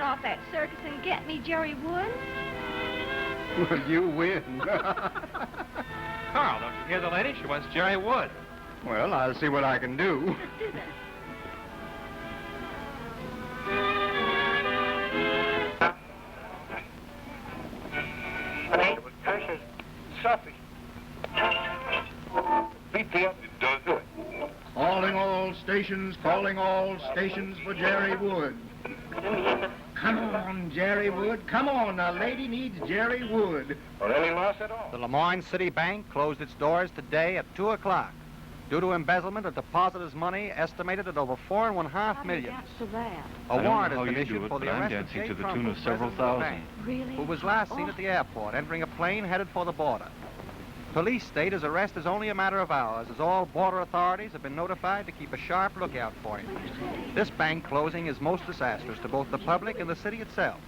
off that circus and get me Jerry Wood? Well, you win. Carl, don't you hear the lady? She wants Jerry Wood. Well, I'll see what I can do. Let's do that. It was precious stuffy. BPM does it. Calling all stations for Jerry Wood. Come on, Jerry Wood. Come on, a lady needs Jerry Wood. Or any loss at all. The Lemoyne City Bank closed its doors today at 2 o'clock due to embezzlement of depositors' money estimated at over $4.5 million. For that. A warrant has been issued for the arrest of Jay to the Trump, tune of several president of the thousand. bank, Really? who was last seen at the airport entering a plane headed for the border. Police state his arrest is only a matter of hours, as all border authorities have been notified to keep a sharp lookout for him. This bank closing is most disastrous to both the public and the city itself.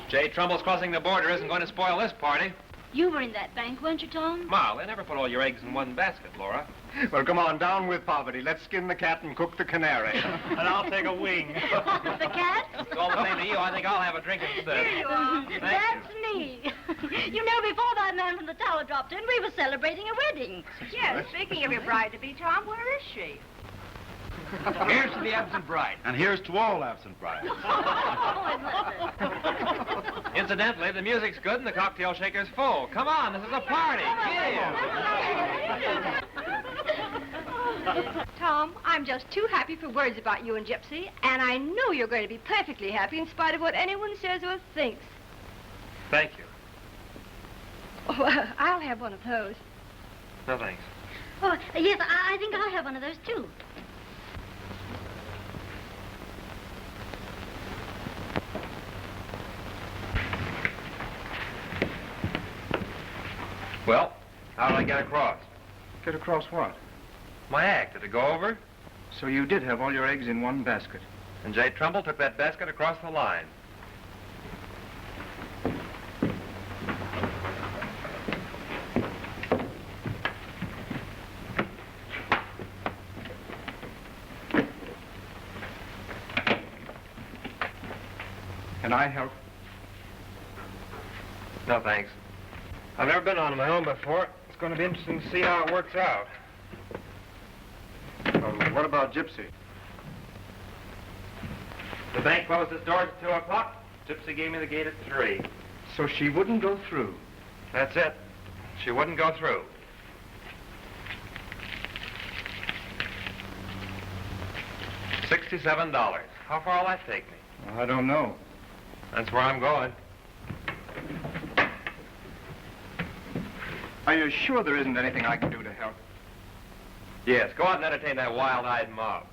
Jay Trumbull's crossing the border isn't going to spoil this party. You were in that bank, weren't you, Tom? Ma, they never put all your eggs in one basket, Laura. Well, come on, down with poverty. Let's skin the cat and cook the canary. And I'll take a wing. The cat? It's all the same to you. I think I'll have a drink instead. Here you are. Thank That's me. You know, before that man from the tower dropped in, we were celebrating a wedding. Yes, speaking of your bride-to-be, Tom, where is she? Here's to the absent bride. And here's to all absent brides. Incidentally, the music's good and the cocktail shaker's full. Come on, this is a party. Yeah. Tom, I'm just too happy for words about you and Gypsy, and I know you're going to be perfectly happy in spite of what anyone says or thinks. Thank you. Oh, I'll have one of those. No, thanks. Oh, yes, I think I'll have one of those, too. Well, how did I get across? Get across what? My act. Did it go over? So you did have all your eggs in one basket. And Jay Trumbull took that basket across the line. Can I help? No, thanks. I've never been on my own before. It's going to be interesting to see how it works out. What about Gypsy? The bank closed its doors at 2 o'clock. Gypsy gave me the gate at 3. So she wouldn't go through. That's it. She wouldn't go through. $67. How far will that take me? I don't know. That's where I'm going. Are you sure there isn't anything I can do to help? Yes, go out and entertain that wild-eyed mob.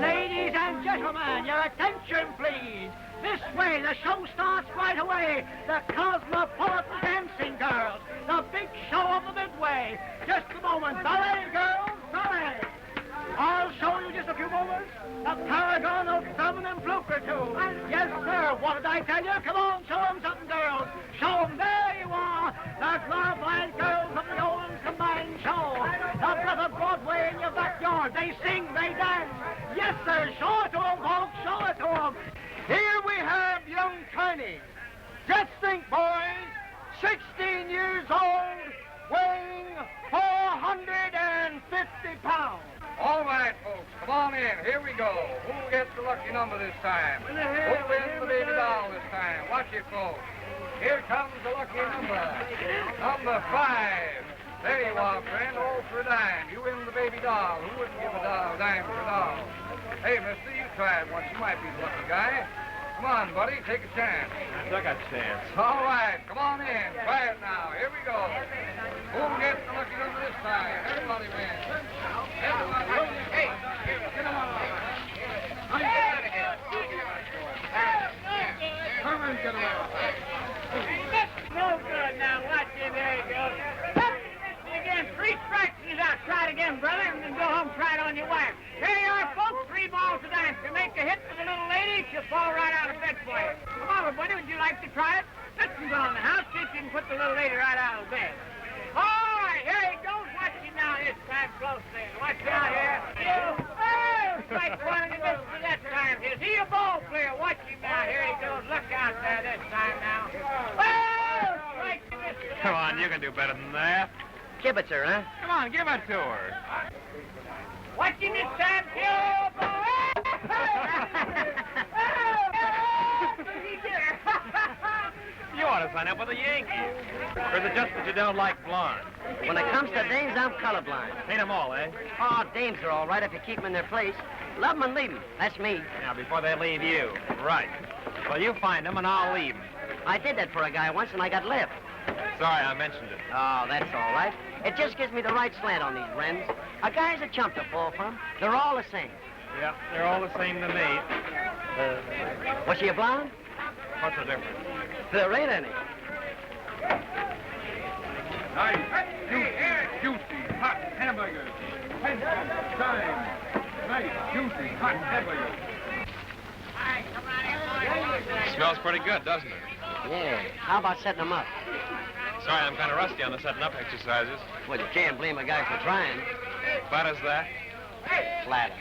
Ladies and gentlemen, your attention, please. This way, the show starts right away. The Cosmopolitan Dancing Girls, the big show of the Midway. Just a moment. Ballet, girls, ballet. I'll show you just a few moments. The paragon of feminine fluker, too. Yes, sir. What did I tell you? Come on, show them something, girls. Show them. There you are. the glorified girls of the Owens Combined Show. The Brother Broadway in your backyard. They sing, they dance. Yes, sir, show it to them, folks, show it to them. Here we have young Carney. Just think, boys, 16 years old, weighing 450 pounds. All right, folks, come on in. Here we go. Who gets the lucky number this time? Who wins the baby doll this time? Watch it, folks. Here comes the lucky number. Number 5. There you are, friend. All for a dime. You win the baby doll. Who wouldn't give a dime for a doll? Hey, mister, you try it once. You might be the lucky guy. Come on, buddy. Take a chance. I got a chance. All right. Come on in. Try it now. Here we go. Who gets the lucky number this time? Everybody wins. Everybody wins. Hey, get him on. Come on, get him on. No good now. Watch it. There you go. Again, 3 strikes and he's out. Try it again, brother, and then go home and try it on your wife. Here you are, folks. 3 balls to dance. You make a hit with the little lady, she'll fall right out of bed for you. Come on, everybody. Would you like to try it? Listen, go in the house. See if you can put the little lady right out of bed. All right, here he goes. Watch him now this time closely. Watch out here. Oh, strike one and he misses it that time. Is he a ball player? Watch him now. Here he goes. Look out there this time now. Oh, strike and misses it. Come on, you can do better than that. Kibitzer, huh? Come on, give it to her. Watch him this time. Oh, boy. You ought to sign up with the Yankees. Or is it just that you don't like blondes? When it comes to dames, I'm colorblind. Ain't them all, eh? Oh, dames are all right if you keep them in their place. Love them and leave them. That's me. Now, before they leave you. Right. Well, you find them and I'll leave them. I did that for a guy once and I got left. Sorry, I mentioned it. Oh, that's all right. It just gives me the right slant on these wrens. A guy's a chump to fall from. They're all the same. Yeah, they're all the same to me. Was she a blonde? What's the difference? There ain't any. Nice, juicy, hot hamburgers. Time. Nice, juicy, hot hamburgers. Smells pretty good, doesn't it? Yeah. How about setting them up? Sorry, I'm kind of rusty on the setting up exercises. Well, you can't blame a guy for trying. Flat as that? Flatter.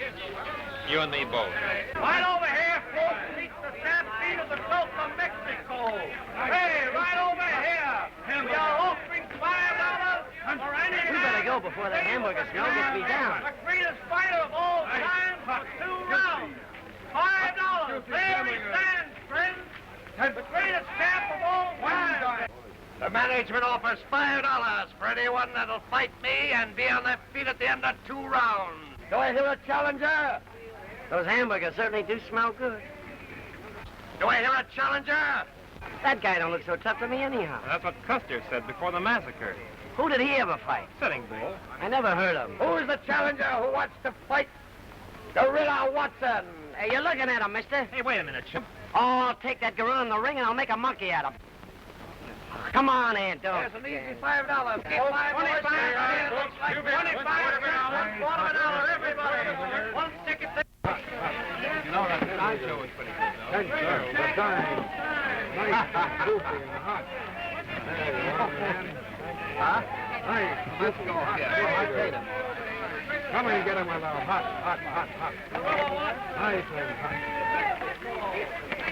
You and me both. Right over here, folks, meet the stampede of the Gulf of Mexico. Hey, right over here. We are offering $5 for any We better go before that hamburger smell gets me down. The greatest fighter of all time for 2 rounds. $5. There he stands, friends. The greatest champ of all time. The management offers $5 for anyone that'll fight me and be on their feet at the end of 2 rounds. Do I hear a challenger? Those hamburgers certainly do smell good. Do I hear a challenger? That guy don't look so tough to me anyhow. That's what Custer said before the massacre. Who did he ever fight? Sitting Bull. I never heard of him. Who's the challenger who wants to fight Gorilla Watson? Hey, you're looking at him, mister. Hey, wait a minute, Chip. Oh, I'll take that gorilla in the ring and I'll make a monkey out of him. Come on, Aunt, don't. There's an easy $5. $25. $25. $1 everybody. One ticket. You know, that sound show was pretty good, though. Time. Nice, juicy, and hot. Huh? Nice, let's go. Hot. Come and get him with a hot. Nice and hot.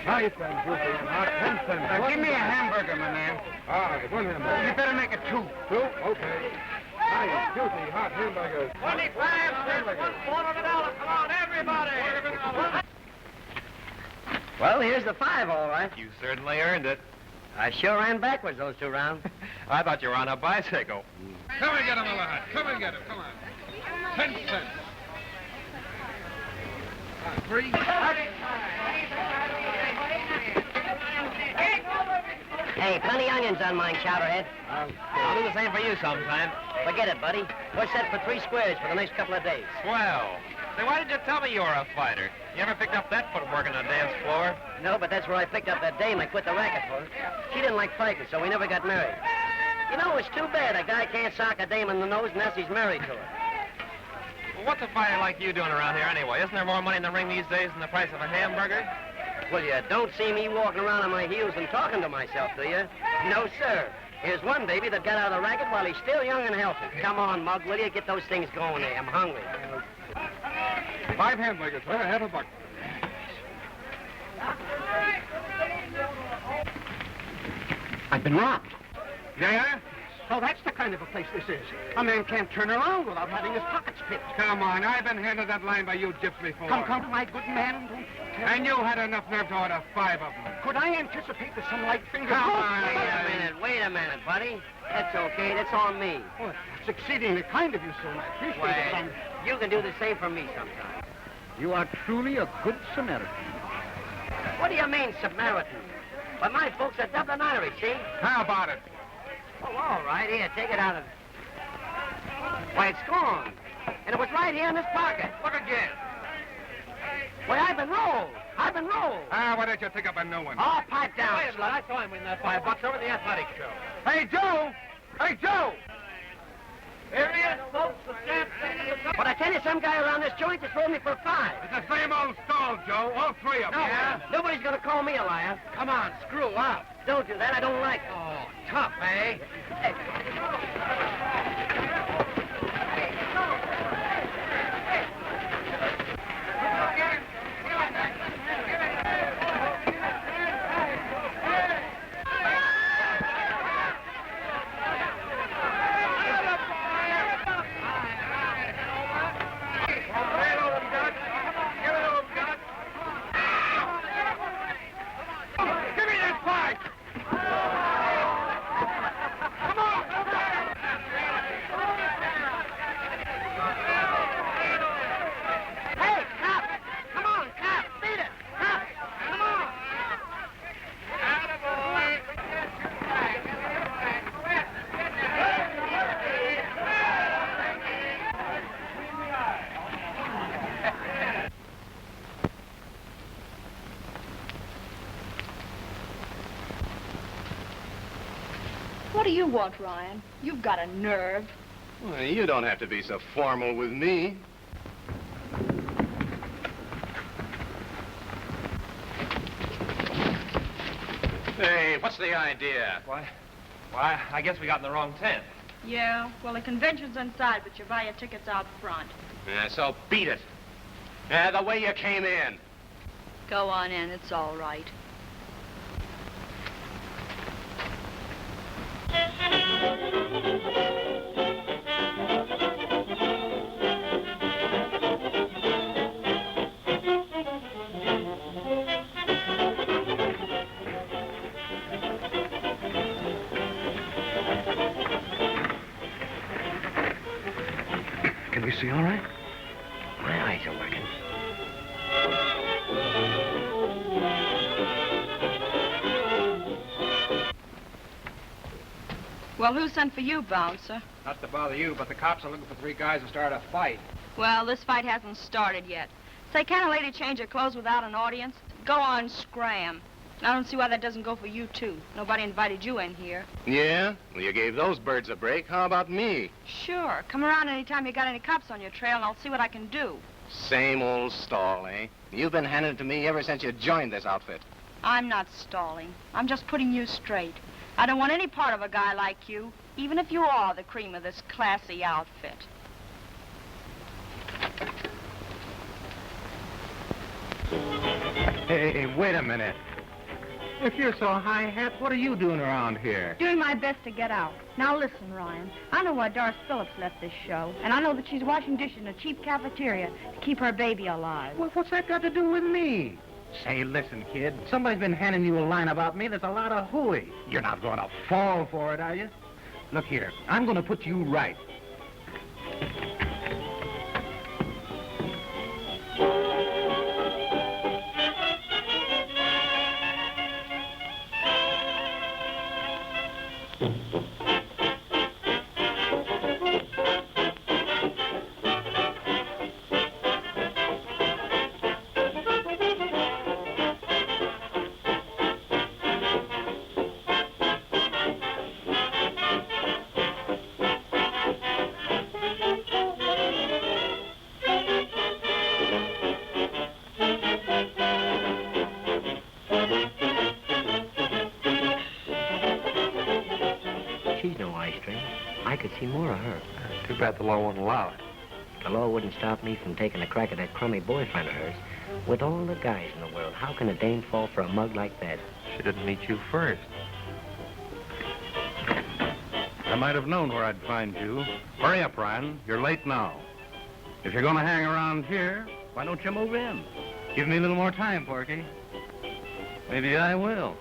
Nice and juicy and hot. 10 cents. Give me a hamburger, my man. Ah, 1 hamburger. You better make it 2. 2? Okay. Nice, juicy, hot hamburgers. 25 cents, $1/4. Come on, everybody. Well, here's the 5, all right. You certainly earned it. I sure ran backwards those 2 rounds. I thought you were on a bicycle. Come and get him, hot. Come and get him. Come on. 10 cents. 3. Hey, plenty onions on mine, Chowderhead. I'll do the same for you sometime. Forget it, buddy. We're set for 3 squares for the next couple of days. Swell. Say, why did you tell me you were a fighter? You ever picked up that footwork on the dance floor? No, but that's where I picked up that dame I quit the racket for. She didn't like fighting, so we never got married. You know, it's too bad a guy can't sock a dame in the nose unless he's married to her. Well, what's a fighter like you doing around here anyway? Isn't there more money in the ring these days than the price of a hamburger? Well, you don't see me walking around on my heels and talking to myself, do you? No, sir. Here's one baby that got out of the racket while he's still young and healthy. Come on, Mug, will you? Get those things going there. I'm hungry. 5 hamburgers, sir. Half a buck. I've been robbed. Yeah? So that's the kind of a place this is. A man can't turn around without having his pockets picked. Come on, I've been handed that line by you gyps before. Come, my good man. Don't tell And me. you had enough nerve to order 5 of them. Could I anticipate that some light fingers... Come on, Wait a minute, buddy. That's okay. That's on me. Well, it's exceedingly kind of you, sir, and I appreciate it. Well, you can do the same for me sometime. You are truly a good Samaritan. What do you mean, Samaritan? But my folks are Dublin Irish, see? How about it? Oh, all right. Here, take it out of... Why, it's gone. And it was right here in this pocket. Look again. Why, I've been rolled. Why don't you take up a new one? Oh, pipe down, slut. I saw him win that $5 over the athletic show. Hey, Joe! Hey, Joe! Here he is, folks. But I tell you, some guy around this joint just rolled me for 5. It's the same old stall, Joe. All 3 of them. No, nobody's gonna call me a liar. Come on, screw up. Don't do that. I don't like it. Oh, tough, eh? Give me that pipe! Come on! Hey, cop! Come on, cop! Beat it! Cop! Come on! What do you want, Ryan? You've got a nerve. Well, you don't have to be so formal with me. Hey, what's the idea? Why, I guess we got in the wrong tent. Yeah, well, the convention's inside, but you buy your tickets out front. Yeah, so beat it. Yeah, the way you came in. Go on in, it's all right. Can we see all right? My eyes are working. Well, who sent for you, bouncer? Not to bother you, but the cops are looking for 3 guys to start a fight. Well, this fight hasn't started yet. Say, can a lady change her clothes without an audience? Go on, scram. And I don't see why that doesn't go for you, too. Nobody invited you in here. Yeah? Well, you gave those birds a break. How about me? Sure. Come around anytime you got any cops on your trail, and I'll see what I can do. Same old stall, eh? You've been handing it to me ever since you joined this outfit. I'm not stalling. I'm just putting you straight. I don't want any part of a guy like you, even if you are the cream of this classy outfit. Hey, wait a minute. If you're so high-hat, what are you doing around here? Doing my best to get out. Now listen, Ryan. I know why Doris Phillips left this show, and I know that she's washing dishes in a cheap cafeteria to keep her baby alive. Well, what's that got to do with me? Say, listen, kid. Somebody's been handing you a line about me that's a lot of hooey. You're not going to fall for it, are you? Look here. I'm going to put you right. could see more of her. Too bad the law won't allow it. The law wouldn't stop me from taking a crack at that crummy boyfriend of hers. With all the guys in the world, how can a dame fall for a mug like that? She didn't meet you first. I might have known where I'd find you. Hurry up, Ryan. You're late now. If you're going to hang around here, why don't you move in? Give me a little more time, Porky. Maybe I will.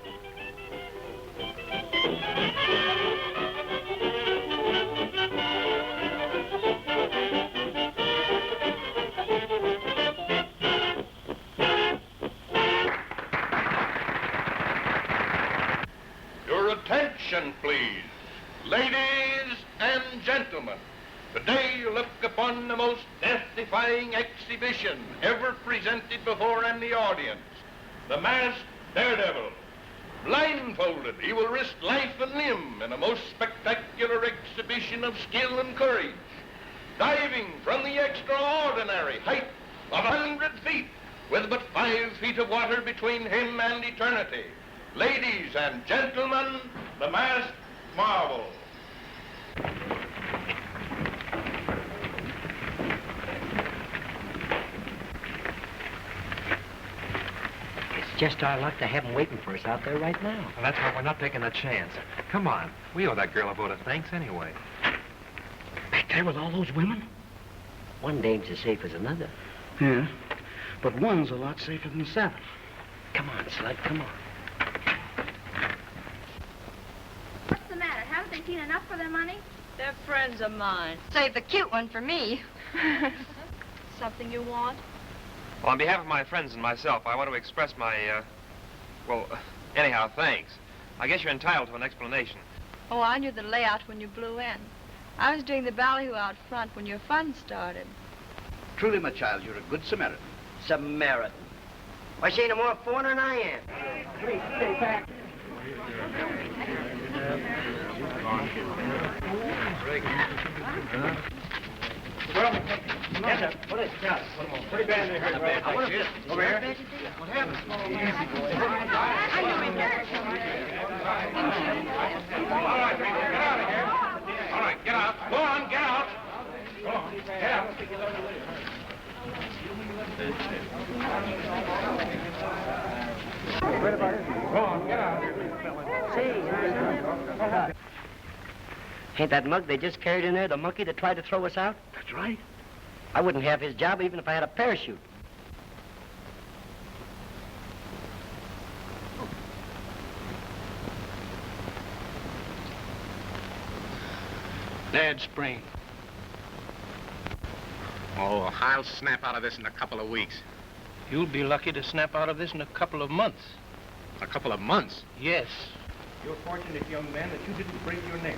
Your attention, please. Ladies and gentlemen, today you look upon the most death-defying exhibition ever presented before any audience. The masked daredevil. Blindfolded, he will risk life and limb in a most spectacular exhibition of skill and courage. Diving from the extraordinary height of 100 feet with but 5 feet of water between him and eternity. Ladies and gentlemen, the masked marvel. It's just our luck to have him waiting for us out there right now. Well, that's why we're not taking a chance. Come on. We owe that girl a vote of thanks anyway. Back there with all those women? One dame's as safe as another. Yeah, but one's a lot safer than 7. Come on, Slug, come on. What's the matter? Haven't they seen enough for their money? They're friends of mine. Save the cute one for me. Something you want? Well, on behalf of my friends and myself, I want to express my, anyhow, thanks. I guess you're entitled to an explanation. Oh, I knew the layout when you blew in. I was doing the ballyhoo out front when your fun started. Truly, my child, you're a good Samaritan. Samaritan. Why, she ain't no more foreigner than I am. Please, stay back. Yes, sir. What is it? Pretty bad in here. What is this? Over here. What happened? Easy, boy. All right, get out of here. All right, get out. Go on, get out. Go on, get out. Go on, get out. Ain't that mug they just carried in there the monkey that tried to throw us out? That's right. I wouldn't have his job even if I had a parachute. Bad sprain. Oh, I'll snap out of this in a couple of weeks. You'll be lucky to snap out of this in a couple of months. A couple of months? Yes. You're fortunate, young man, that you didn't break your neck.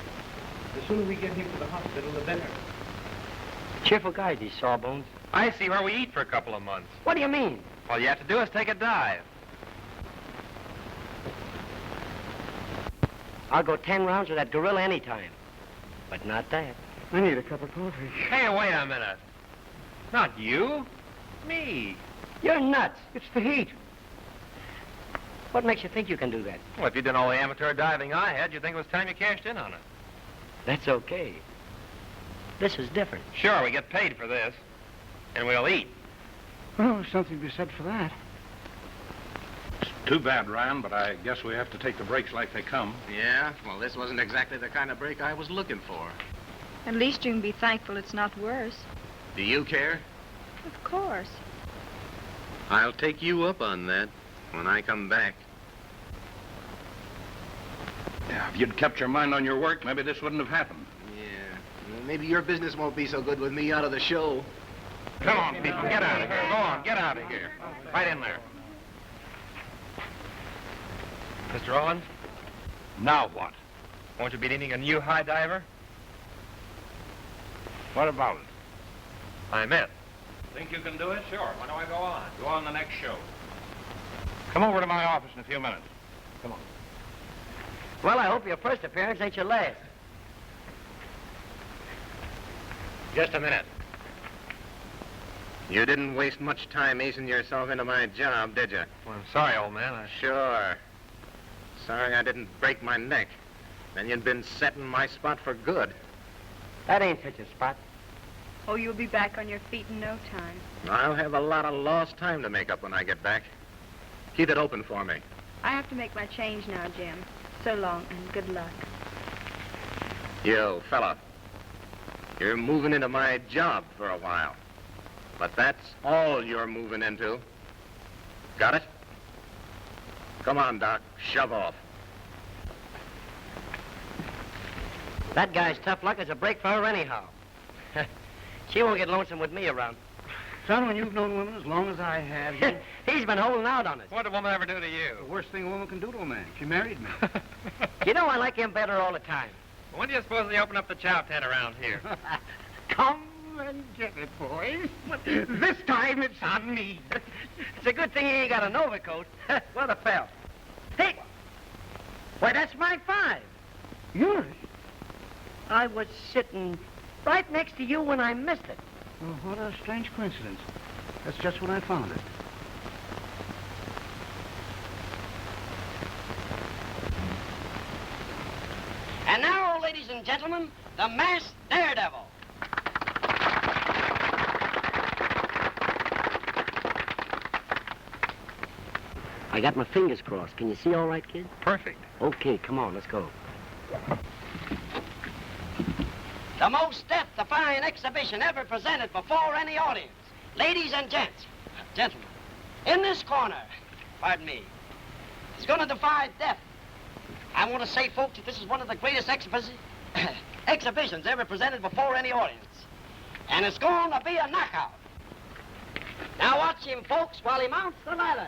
The sooner we get him to the hospital, the better. Cheerful guys, these sawbones. I see where we eat for a couple of months. What do you mean? All you have to do is take a dive. I'll go 10 rounds with that gorilla anytime. But not that. I need a cup of coffee. Hey, wait a minute. Not you. Me. You're nuts. It's the heat. What makes you think you can do that? Well, if you'd done all the amateur diving I had, you'd think it was time you cashed in on it. That's okay. This is different. Sure, we get paid for this. And we'll eat. Oh, there's something to be said for that. Too bad, Ryan, but I guess we have to take the breaks like they come. Yeah? Well, this wasn't exactly the kind of break I was looking for. At least you can be thankful it's not worse. Do you care? Of course. I'll take you up on that when I come back. Yeah, if you'd kept your mind on your work, maybe this wouldn't have happened. Yeah. Well, maybe your business won't be so good with me out of the show. Come on, people, get out of here. Go on, get out of here. Right in there. Mr. Owens? Now what? Won't you be needing a new high diver? What about it? I'm in. Think you can do it? Sure. When do I go on? Go on the next show. Come over to my office in a few minutes. Come on. Well, I hope your first appearance ain't your last. Just a minute. You didn't waste much time easing yourself into my job, did you? Well, I'm sorry, old man. Sure. Sorry I didn't break my neck. Then you'd been setting my spot for good. That ain't such a spot. Oh, you'll be back on your feet in no time. I'll have a lot of lost time to make up when I get back. Keep it open for me. I have to make my change now, Jim. So long, and good luck. You, fella. You're moving into my job for a while. But that's all you're moving into. Got it? Come on, Doc. Shove off. That guy's tough luck is a break for her anyhow. She won't get lonesome with me around. Son, when you've known women as long as I have, He's been holding out on us. What did a woman ever do to you? the worst thing a woman can do to a man. She married me. You know, I like him better all the time. When do you suppose they open up the chow tent around here? Come and get it, boys. This time it's on me. It's a good thing he ain't got an overcoat. What a fell. Hey! Why, that's my 5. Yours? I was sitting right next to you when I missed it. Oh, what a strange coincidence. That's just when I found it. And now, ladies and gentlemen, the masked daredevil. I got my fingers crossed. Can you see all right, kid? Perfect. Okay, come on, let's go. The most death-defying exhibition ever presented before any audience. Ladies and gentlemen, in this corner, pardon me, it's going to defy death. I want to say, folks, that this is one of the greatest exhibitions ever presented before any audience. And it's going to be a knockout. Now watch him, folks, while he mounts the ladder.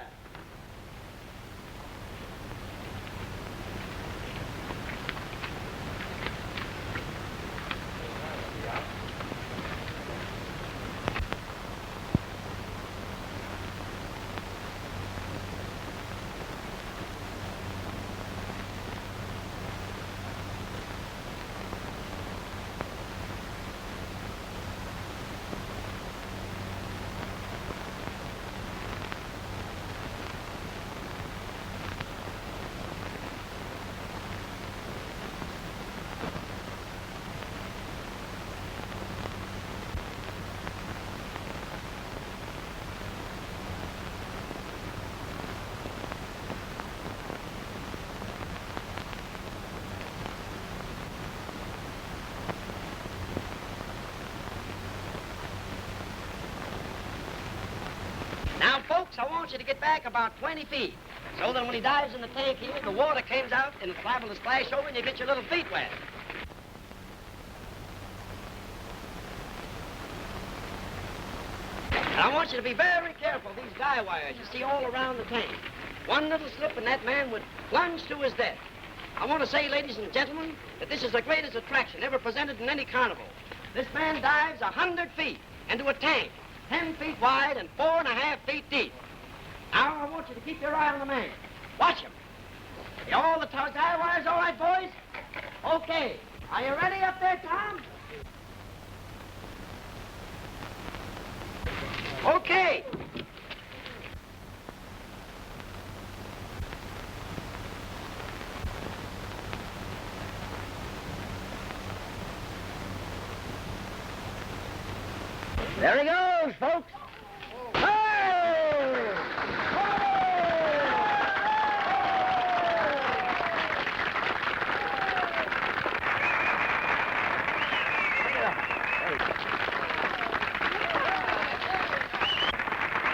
Now, folks, I want you to get back about 20 feet, so that when he dives in the tank here, the water comes out and it's liable to splash over and you get your little feet wet. And I want you to be very careful of these guy wires you see all around the tank. One little slip and that man would plunge to his death. I want to say, ladies and gentlemen, that this is the greatest attraction ever presented in any carnival. This man dives 100 feet into a tank, 10 feet wide and 4.5 feet deep. Now, I want you to keep your eye on the man. Watch him. All the guy wires all right, boys? Okay. Are you ready up there, Tom? Okay. There he goes, folks.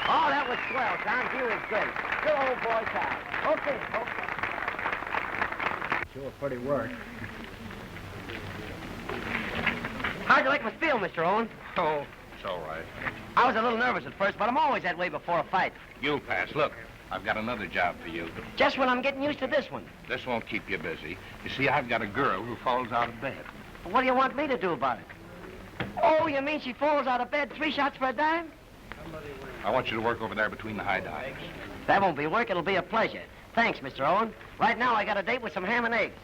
Oh, that was swell, Tom. You was great. Good old boy, Tom. Okay, folks. Sure, pretty work. How'd you like my spiel, Mr. Owen? Oh, it's all right. I was a little nervous at first, but I'm always that way before a fight. You'll pass. Look, I've got another job for you. Just when I'm getting used to this one. This won't keep you busy. You see, I've got a girl who falls out of bed. What do you want me to do about it? Oh, you mean she falls out of bed 3 shots for a dime? I want you to work over there between the high dives. That won't be work. It'll be a pleasure. Thanks, Mr. Owen. Right now, I got a date with some ham and eggs.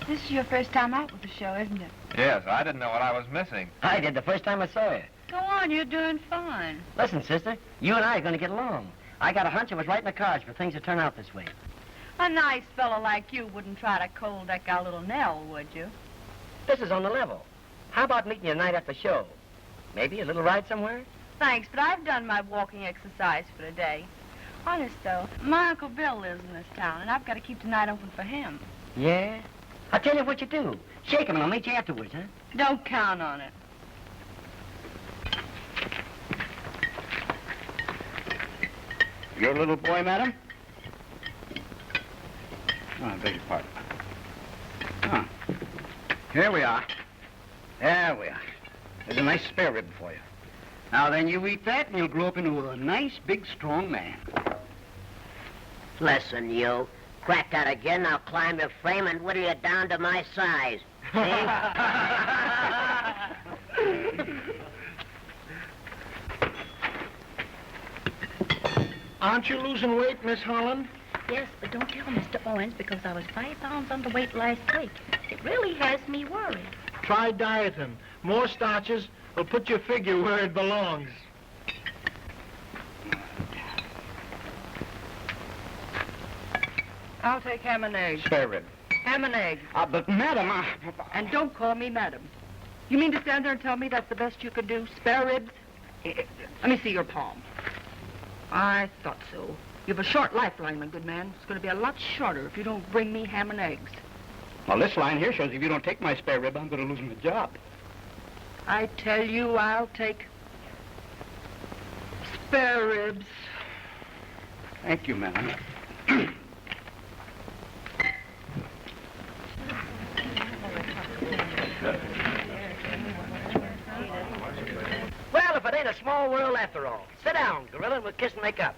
This is your first time out with the show, isn't it? Yes, I didn't know what I was missing. I did the first time I saw you. Go on, you're doing fine. Listen, sister, you and I are going to get along. I got a hunch it was right in the cards for things to turn out this way. A nice fellow like you wouldn't try to cold deck our little Nell, would you? This is on the level. How about meeting you tonight at the show? Maybe a little ride somewhere? Thanks, but I've done my walking exercise for the day. Honest, though, my Uncle Bill lives in this town, and I've got to keep tonight open for him. Yeah? I'll tell you what you do. Shake him and I'll meet you afterwards, huh? Don't count on it. Your little boy, madam? Oh, I beg your pardon. Ah, here we are. There we are. There's a nice spare rib for you. Now then, you eat that and you'll grow up into a nice, big, strong man. Listen, you. Crack that again, I'll climb your frame and whittle you down to my size. Aren't you losing weight, Miss Holland? Yes, but don't tell Mr. Owens because I was 5 pounds underweight last week. It really has me worried. Try dieting. More starches will put your figure where it belongs. I'll take ham and eggs. Spare rib. Ham and eggs. But madam, And don't call me madam. You mean to stand there and tell me that's the best you could do? Spare ribs? Let me see your palm. I thought so. You have a short lifeline, my good man. It's going to be a lot shorter if you don't bring me ham and eggs. Well, this line here shows if you don't take my spare rib, I'm going to lose my job. I tell you, I'll take spare ribs. Thank you, madam. Well, if it ain't a small world after all. Sit down, Gorilla, and we'll kiss and make up.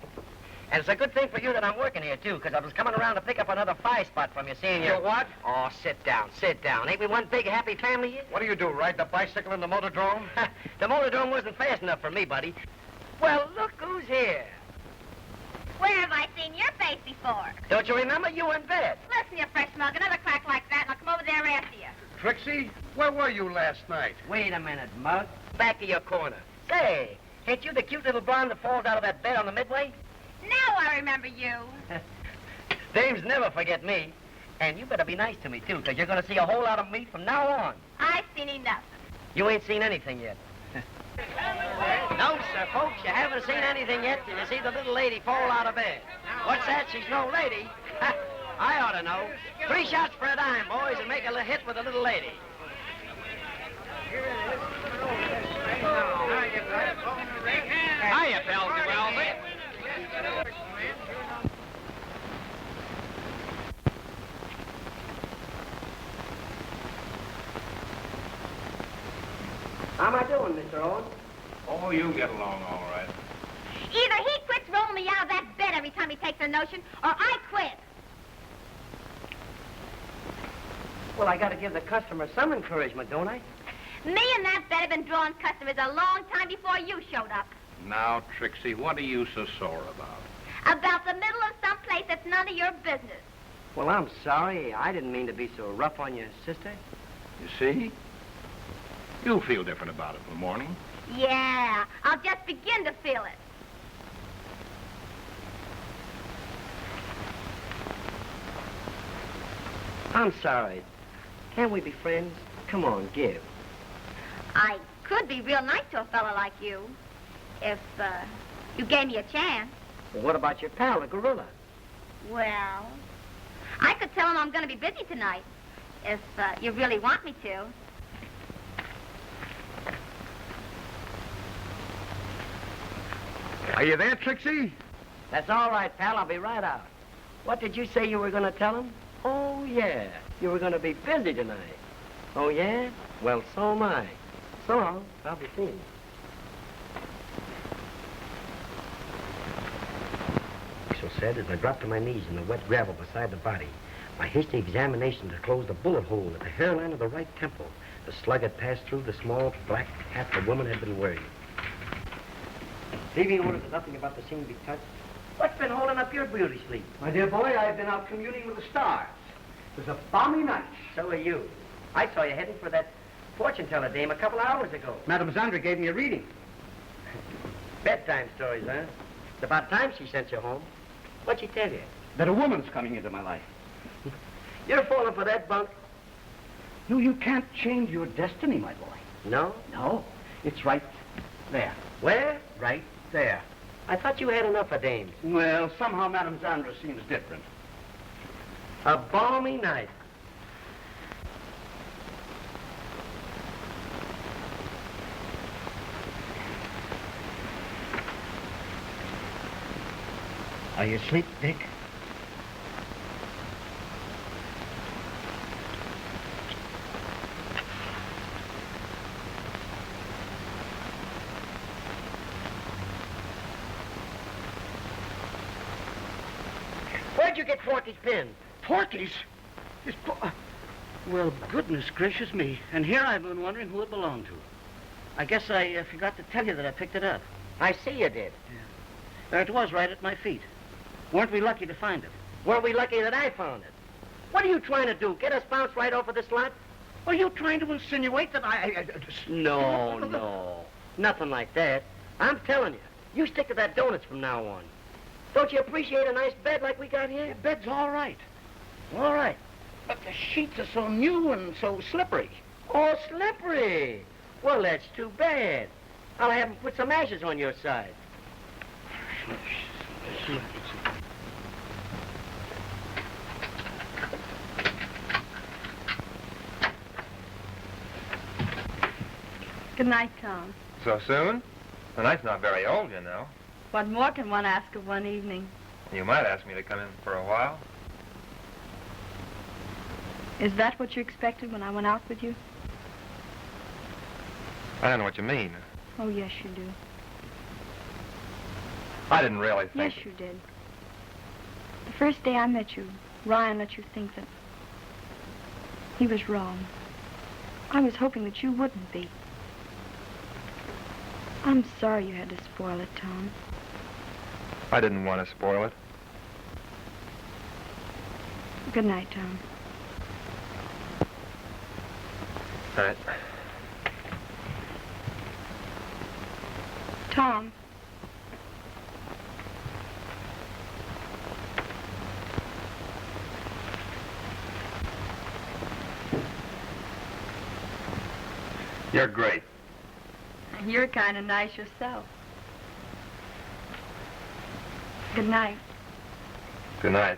And it's a good thing for you that I'm working here, too, because I was coming around to pick up another 5 spot from you, seeing you. You what? Oh, sit down, sit down. Ain't we one big happy family here? What do you do, ride the bicycle in the motordrome? The motordrome wasn't fast enough for me, buddy. Well, look who's here. Where have I seen your face before? Don't you remember? You were in bed. Listen, you fresh mug, another crack like that, and I'll come over there after you. Trixie, where were you last night? Wait a minute, Mug. Back to your corner. Say, ain't you the cute little blonde that falls out of that bed on the midway? Now I remember you. Dames never forget me. And you better be nice to me, too, because you're going to see a whole lot of me from now on. I've seen enough. You ain't seen anything yet. No, sir, folks, you haven't seen anything yet till you see the little lady fall out of bed. What's that? She's no lady. I ought to know. 3 shots for a dime, boys, and make a hit with the little lady. Hiya, Pelsy Welsy. How am I doing, Mr. Owen? Oh, you get along all right. Either he quits rolling me out of that bed every time he takes a notion, or I quit. Well, I got to give the customer some encouragement, don't I? Me and that bed have been drawing customers a long time before you showed up. Now, Trixie, what are you so sore about? About the middle of some place that's none of your business. Well, I'm sorry. I didn't mean to be so rough on you, sister. You see? You'll feel different about it in the morning. Yeah, I'll just begin to feel it. I'm sorry. Can't we be friends? Come on, give. I could be real nice to a fellow like you, if, you gave me a chance. Well, what about your pal, the gorilla? Well, I could tell him I'm going to be busy tonight, if, you really want me to. Are you there, Trixie? That's all right, pal. I'll be right out. What did you say you were going to tell him? Oh, yeah. You were going to be busy tonight. Oh, yeah? Well, so am I. So long. I'll be seeing you. So said as I dropped to my knees in the wet gravel beside the body. My hasty examination disclosed a bullet hole at the hairline of the right temple. The slug had passed through the small black hat the woman had been wearing. Leaving orders that nothing about the scene be touched. What's been holding up your beauty sleep? My dear boy, I've been out communing with the stars. It was a balmy night. So are you. I saw you heading for that fortune teller dame a couple of hours ago. Madame Zandra gave me a reading. Bedtime stories, huh? It's about time she sent you home. What'd she tell you? That a woman's coming into my life. You're falling for that bunk. No, you can't change your destiny, my boy. No? No. It's right there. Where? Right there. I thought you had enough of dames. Well, somehow Madame Zandra seems different. A balmy night. Are you asleep, Dick? Where'd you get Porky's pin? Porky's? Well, goodness gracious me. And here I've been wondering who it belonged to. I guess I forgot to tell you that I picked it up. I see you did. There it was, right at my feet. Weren't we lucky to find it? Weren't we lucky that I found it? What are you trying to do? Get us bounced right off of this lot? Are you trying to insinuate that I No, no. Nothing like that. I'm telling you. You stick to that donuts from now on. Don't you appreciate a nice bed like we got here? The bed's all right. All right. But the sheets are so new and so slippery. Oh, slippery. Well, that's too bad. I'll have them put some ashes on your side. Good night, Tom. So soon? The night's not very old, you know. What more can one ask of one evening? You might ask me to come in for a while. Is that what you expected when I went out with you? I don't know what you mean. Oh, yes, you do. I didn't really think... Yes, you did. The first day I met you, Ryan let you think that he was wrong. I was hoping that you wouldn't be. I'm sorry you had to spoil it, Tom. I didn't want to spoil it. Good night, Tom. All right. Tom. You're great. You're kind of nice yourself. Good night. Good night.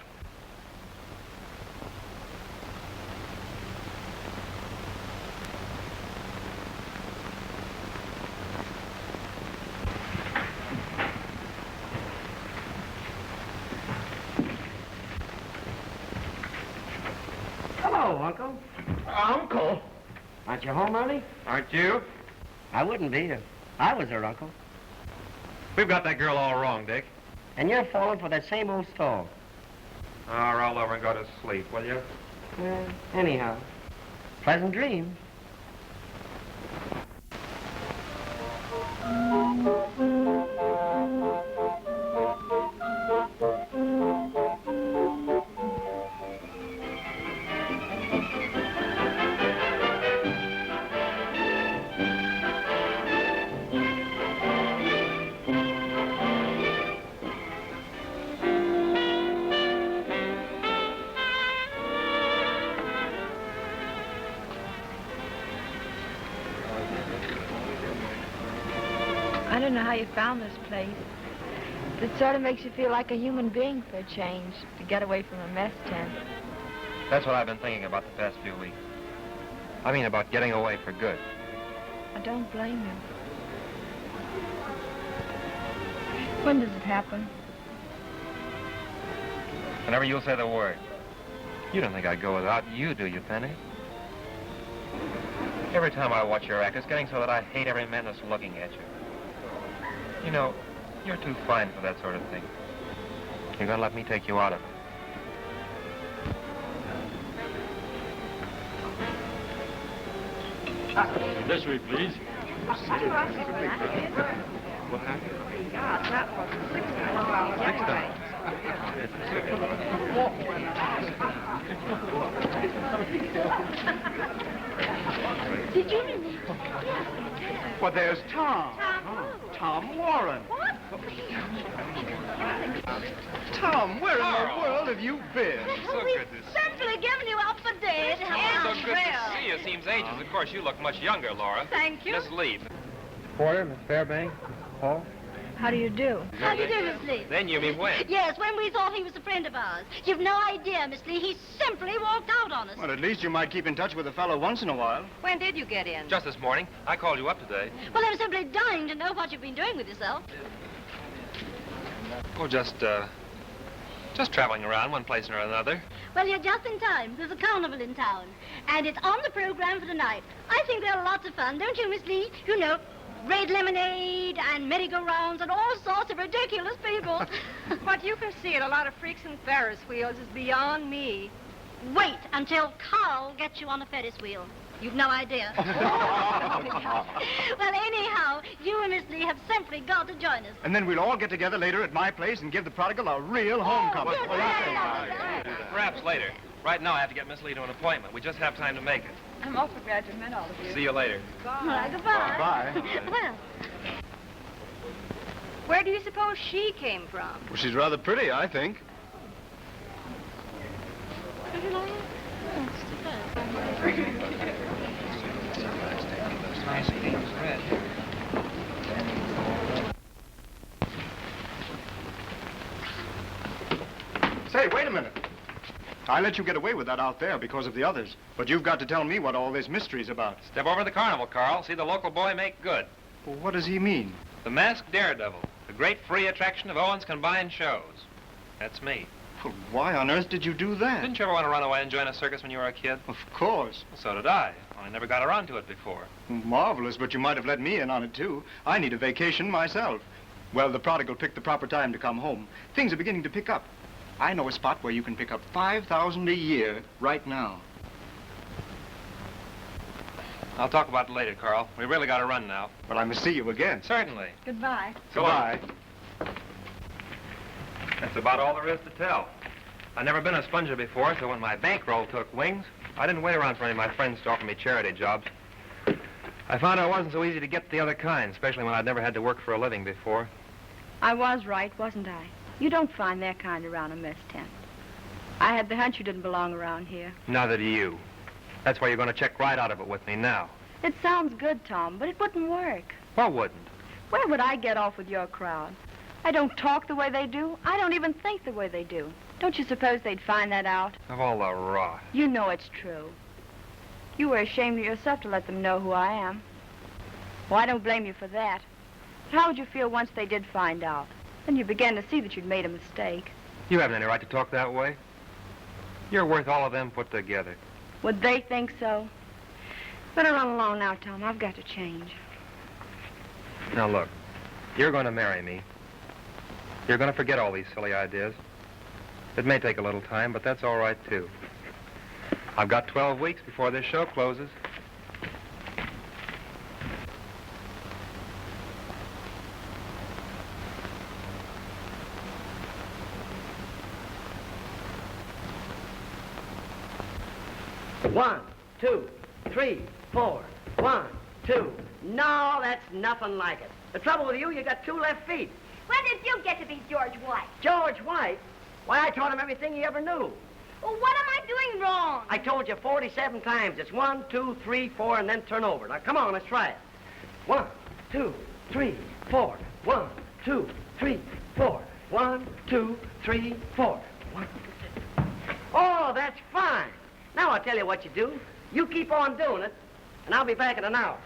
Hello, Uncle. Uncle? Aren't you home early? Aren't you? I wouldn't be if I was her uncle. We've got that girl all wrong, Dick. And you're falling for that same old stall. Oh, roll over and go to sleep, will you? Anyhow, pleasant dreams. I don't know how you found this place. It sort of makes you feel like a human being for a change, to get away from a mess tent. That's what I've been thinking about the past few weeks. I mean about getting away for good. I don't blame you. When does it happen? Whenever you'll say the word. You don't think I'd go without you, do you, Penny? Every time I watch your act, it's getting so that I hate every man that's looking at you. You know, you're too fine for that sort of thing. You're gonna let me take you out of it. This way, please. Did you? Well, there's Tom. Tom who? Tom Warren. What? Tom, where in the world have you been? So good to see Simply giving you up for dead. you. So good to see you. Seems ages. Of course, you look much younger, Laura. Thank you. Miss Lee. Porter, Miss Fairbanks, Paul. How do you do? How do you do, Miss Lee? Then you mean when? Yes, when we thought he was a friend of ours. You've no idea, Miss Lee. He simply walked out on us. Well, at least you might keep in touch with a fellow once in a while. When did you get in? Just this morning. I called you up today. Well, I'm simply dying to know what you've been doing with yourself. Oh, just traveling around one place or another. Well, you're just in time. There's a carnival in town. And it's on the program for tonight. I think they're lots of fun, don't you, Miss Lee? You know, red lemonade and merry-go-rounds and all sorts of ridiculous people. What you can see at a lot of freaks and Ferris wheels is beyond me. Wait until Carl gets you on a Ferris wheel. You've no idea. Well, anyhow, you and Miss Lee have simply got to join us. And then we'll all get together later at my place and give the prodigal a real homecoming. Perhaps later. Right now, I have to get Miss Lee to an appointment. We just have time to make it. I'm awfully glad you met all of you. See you later. Bye. Goodbye. Bye. Well, Where do you suppose she came from? Well, she's rather pretty, I think. Say, wait a minute. I let you get away with that out there because of the others. But you've got to tell me what all this mystery's about. Step over to the carnival, Carl. See the local boy make good. Well, what does he mean? The Masked Daredevil, the great free attraction of Owen's combined shows. That's me. Well, why on earth did you do that? Didn't you ever want to run away and join a circus when you were a kid? Of course. Well, so did I. Only never got around to it before. Marvelous, but you might have let me in on it, too. I need a vacation myself. Well, the prodigal picked the proper time to come home. Things are beginning to pick up. I know a spot where you can pick up $5,000 a year right now. I'll talk about it later, Carl. We really got to run now. Well, I must see you again. Certainly. Goodbye. Goodbye. That's about all there is to tell. I've never been a sponger before, so when my bankroll took wings, I didn't wait around for any of my friends to offer me charity jobs. I found out it wasn't so easy to get the other kind, especially when I'd never had to work for a living before. I was right, wasn't I? You don't find that kind around a mess tent. I had the hunch you didn't belong around here. Neither do you. That's why you're going to check right out of it with me now. It sounds good, Tom, but it wouldn't work. What wouldn't? Where would I get off with your crowd? I don't talk the way they do. I don't even think the way they do. Don't you suppose they'd find that out? Of all the rot. You know it's true. You were ashamed of yourself to let them know who I am. Well, I don't blame you for that. But how would you feel once they did find out? Then you began to see that you'd made a mistake. You haven't any right to talk that way. You're worth all of them put together. Would they think so? Better run along now, Tom. I've got to change. Now, look. You're going to marry me. You're going to forget all these silly ideas. It may take a little time, but that's all right, too. I've got 12 weeks before this show closes. One, two, three, four. 1, 2. No, that's nothing like it. The trouble with you got 2 left feet. When did you get to be George White? George White? Why, I taught him everything he ever knew. Well, what am I doing wrong? I told you 47 times. It's 1, 2, 3, 4, and then turn over. Now, come on, let's try it. 1, 2, 3, 4. 1, 2, 3, 4. 1, 2, 3, 4. 1, 2, 3. Oh, that's fine. Now I'll tell you what you do. You keep on doing it, and I'll be back in an hour.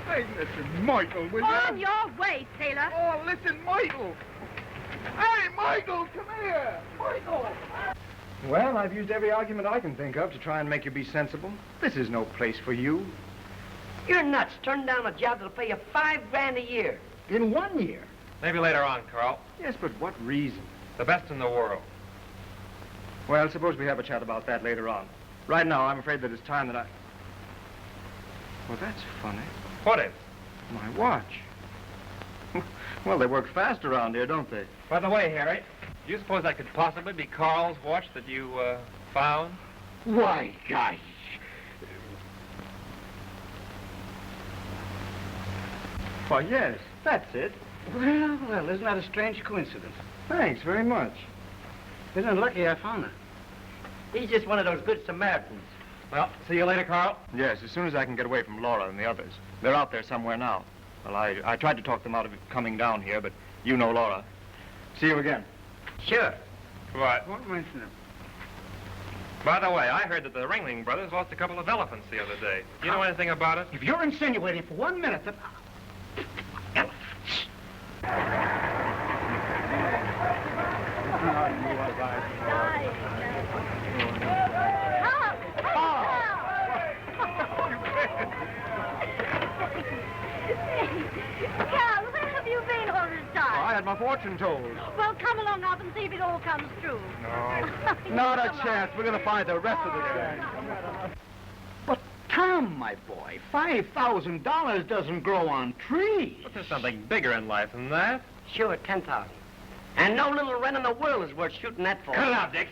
Hey, listen, Michael, will you? On your way, sailor. Oh, listen, Michael. Hey, Michael, come here. Michael. Well, I've used every argument I can think of to try and make you be sensible. This is no place for you. You're nuts. Turning down a job that'll pay you $5 grand a year. In 1 year? Maybe later on, Carl. Yes, but what reason? The best in the world. Well, suppose we have a chat about that later on. Right now, I'm afraid that it's time that I... Well, that's funny. What is? My watch. Well, they work fast around here, don't they? By the way, Harry, Do you suppose that could possibly be Carl's watch that you, found? Why, gosh. Why, yes, that's it. Well, isn't that a strange coincidence? Thanks very much. Isn't it lucky I found her? He's just one of those good Samaritans. Well, see you later, Carl. Yes, as soon as I can get away from Laura and the others. They're out there somewhere now. Well, I tried to talk them out of coming down here, but you know Laura. See you again. Sure. What? Won't mention it. By the way, I heard that the Ringling brothers lost a couple of elephants the other day. Do you know anything about it? If you're insinuating for 1 minute that... Carl, where have you been all this time? I had my fortune told. Well, come along up and see if it all comes true. No. Not a chance. We're going to find the rest of the gang. But, Tom, my boy, $5,000 doesn't grow on trees. But there's something bigger in life than that. Sure, 10,000. And no little wren in the world is worth shooting that for. Cut it out, Dick.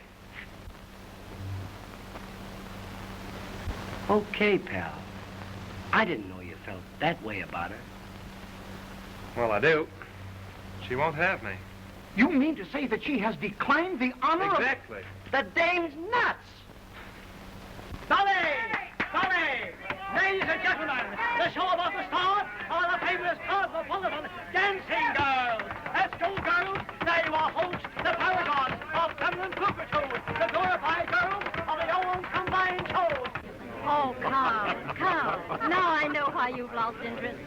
Okay, pal. I didn't know you felt that way about her. Well, I do. She won't have me. You mean to say that she has declined the honor Exactly. The dame's nuts. Dolly! Dolly! Ladies and gentlemen, the show about to start are the famous Cosmopolitan Dancing Girls. Let's go, girls. They were hosts, the paragons of feminine turpitude, the glorified girls of the old combined shows. Oh, Carl. Now I know why you've lost interest.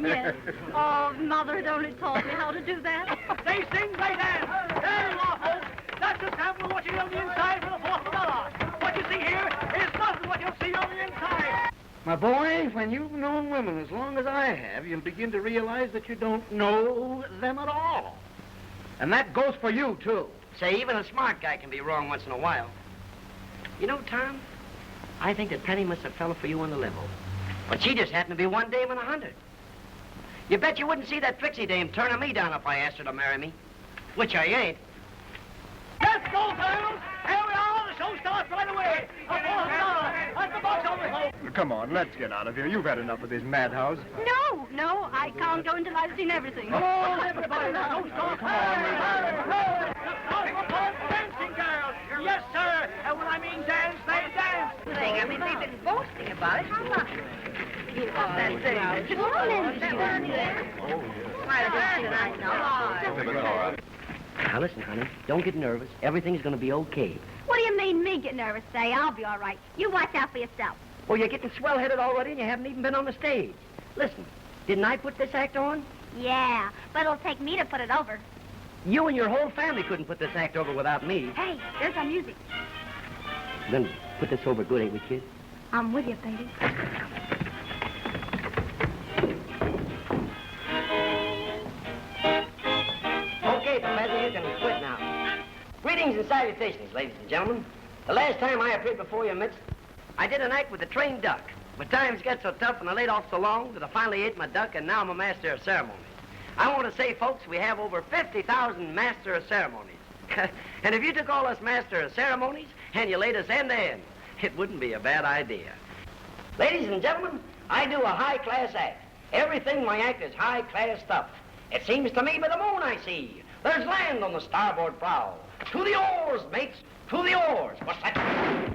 Yes. Oh, Mother had only taught me how to do that. They sing, they dance. There you are, folks. That's a sample of what you get on the inside for the $40. What you see here is nothing what you'll see on the inside. My boy, when you've known women as long as I have, you'll begin to realize that you don't know them at all. And that goes for you, too. Say, even a smart guy can be wrong once in a while. You know, Tom, I think that Penny must have fell for you on the level. But she just happened to be one dame in 100. You bet you wouldn't see that Trixie dame turning me down if I asked her to marry me. Which I ain't. Let's go, girls. Here we are. The show starts right away. A $400. That's the box office, folks. Come on, let's get out of here. You've had enough of this madhouse. No, I can't go until I've seen everything. Come on, everybody. The show starts. The Cosmopolitan Dancing Girls. Yes, sir. And when I mean dance, they dance. I mean, they've been boasting about it. How much? That thing. Now, listen, honey. Don't get nervous. Everything's going to be okay. What do you mean, me get nervous, say? I'll be all right. You watch out for yourself. Well, you're getting swell-headed already, and you haven't even been on the stage. Listen, didn't I put this act on? Yeah, but it'll take me to put it over. You and your whole family couldn't put this act over without me. Hey, there's our music. Then put this over good, ain't we, kid? I'm with you, baby. Okay, Professor, you can quit now. Greetings and salutations, ladies and gentlemen. The last time I appeared before your midst, I did an act with a trained duck. But times get so tough and I laid off so long that I finally ate my duck, and now I'm a master of ceremonies. I want to say, folks, we have over 50,000 master of ceremonies. And if you took all us master of ceremonies and you laid us end to end, it wouldn't be a bad idea. Ladies and gentlemen, I do a high-class act. Everything in my act is high-class stuff. It seems to me by the moon I see. There's land on the starboard prow. To the oars, mates, to the oars. What's that?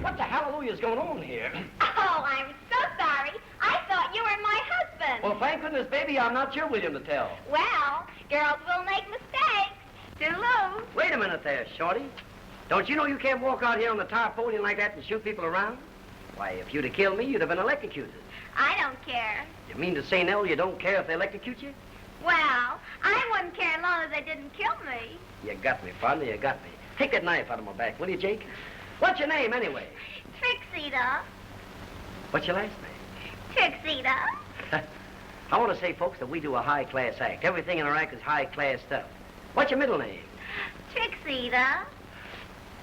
What the hallelujah's going on here? Oh, I'm so sorry. I thought you were my husband. Well, thank goodness, baby, I'm not your William to tell. Well, girls will make mistakes. Toodaloo. Wait a minute there, Shorty. Don't you know you can't walk out here on the tarpaulin like that and shoot people around? Why, if you'd have killed me, you'd have been electrocuted. I don't care. You mean to say, Nell, you don't care if they electrocute you? Well, I wouldn't care as long as they didn't kill me. You got me, partner, you got me. Take that knife out of my back, will you, Jake? What's your name, anyway? Trixita. What's your last name? Trixita. I want to say, folks, that we do a high-class act. Everything in our act is high-class stuff. What's your middle name? Trixita.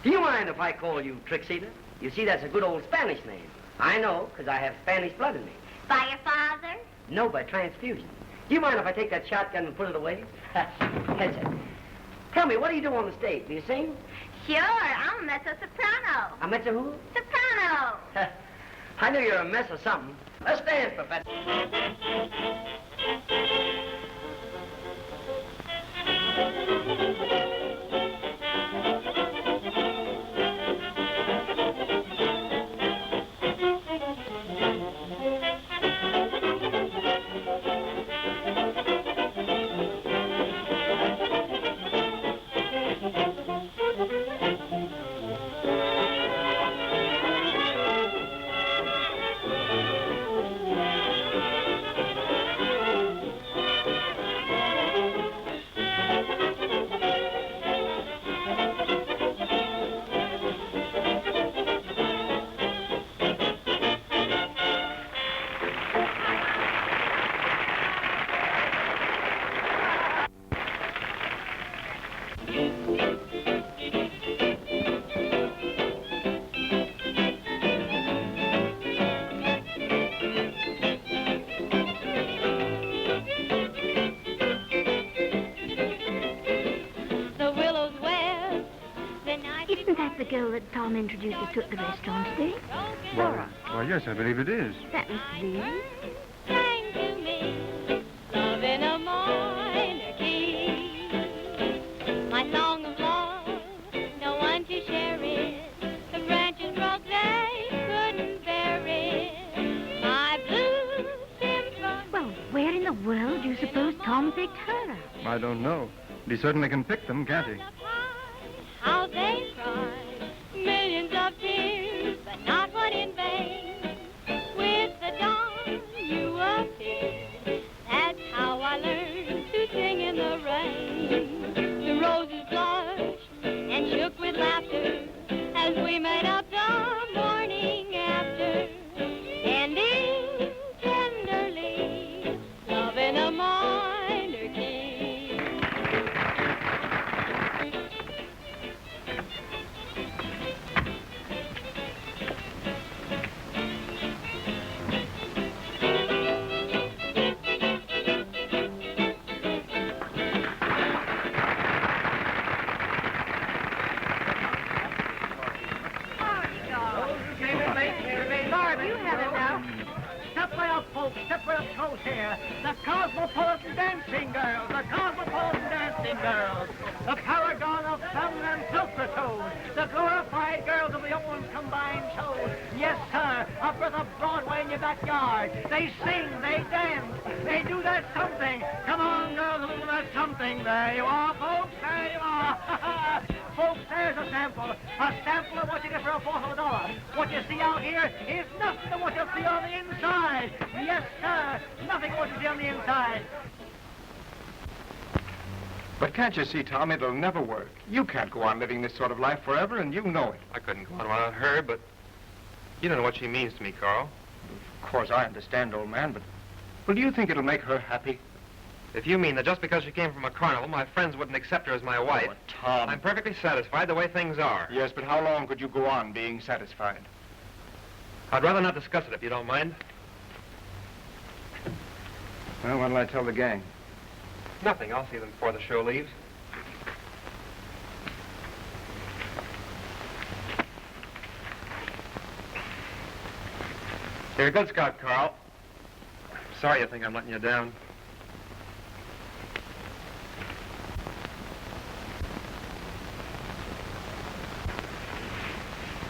Do you mind if I call you Trixita? You see, that's a good old Spanish name. I know, because I have Spanish blood in me. By your father? No, by transfusion. Do you mind if I take that shotgun and put it away? That's it. Tell me, what do you do on the stage? Do you sing? Sure, I'm a mezzo-soprano. A mezzo who? Soprano. I knew you were a mess or something. Let's dance, Professor. The girl that Tom introduced us to at the restaurant today? Well, yes, I believe it is. That was Lee. Sang to me, love in a minor key. My song of love, no one to share it. The branches broke, they couldn't bear it. My blue symphony. Well, where in the world do you suppose Tom picked her up? I don't know. But he certainly can pick them, can't he? How they cry, millions of tears, but not one in vain. With the dawn you appeared, that's how I learned to sing in the rain. The roses blushed and shook with laughter as we made up the morning after, ending tenderly, love in a minor key. Step right up, folks. Step right up close here. The Cosmopolitan Dancing Girls. The Cosmopolitan Dancing Girls. The paragon of feminine filtertoes. The glorified girls of the Owens combined shows. Yes, sir. Up at the Broadway in your backyard. They sing. They dance. They do that something. Come on, girls, do that something. There you are, folks. There you are. Folks, there's a sample. A sample of what you get for a fourth of $1. What you see out here is nothing to what you see on the inside. Yes, sir. Nothing what you see on the inside. But can't you see, Tom, it'll never work. You can't go on living this sort of life forever, and you know it. I couldn't go on without her, but you don't know what she means to me, Carl. Of course, I understand, old man, but... Well, do you think it'll make her happy? If you mean that just because she came from a carnival, my friends wouldn't accept her as my wife... Oh, Tom. I'm perfectly satisfied the way things are. Yes, but how long could you go on being satisfied? I'd rather not discuss it, if you don't mind. Well, what'll I tell the gang? Nothing. I'll see them before the show leaves. You're a good scout, Carl. Sorry you think I'm letting you down.